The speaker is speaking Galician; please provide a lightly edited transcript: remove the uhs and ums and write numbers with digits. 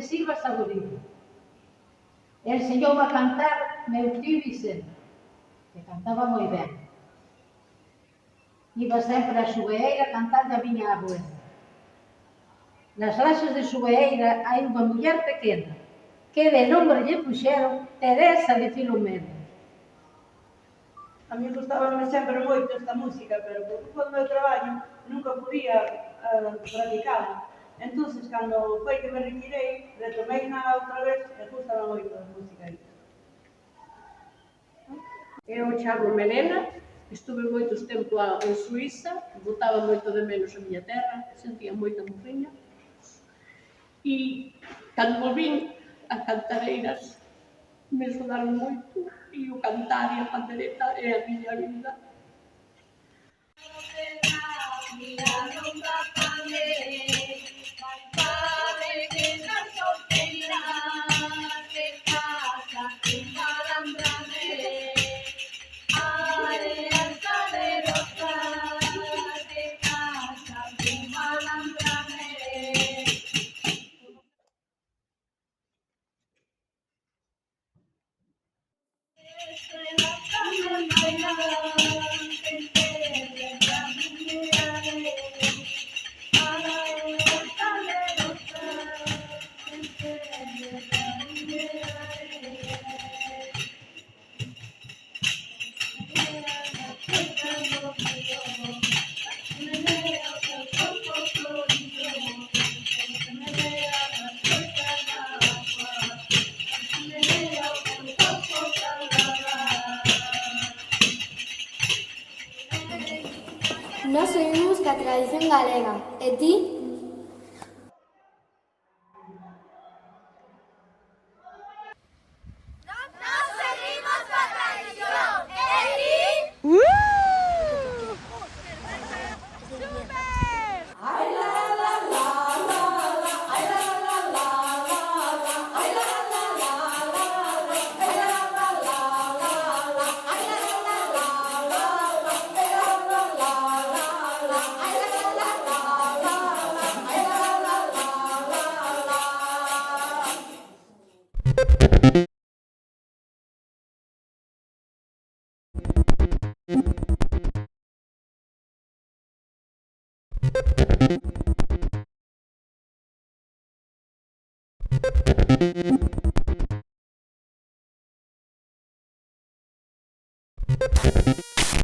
Silva Saborido. Enseñoume a cantar meu tío Vicente, que cantaba moi ben. Iba sempre a Xubeeira a cantar da miña abuela. Nas laxas de Xubeeira hai unha muller pequena, que de nombre lle puxeron Teresa de Filomeno. A mí gustábame sempre moito esta música, pero por culpa do meu traballo nunca podía practicala. Entón, cando foi que me retirei, retomeina outra vez e gustaba moito a música. Eu chamo Melena, estuve moitos tempos en Suíza, botaba moito de menos a miña terra, sentía moita morriña. E cando volvín, as cantareiras me sonaron moito, e o cantar e a pandereta é a miña vida. Nós seguimos ca tradición galega, e ti? Nós seguimos ca tradición, e ti? Super.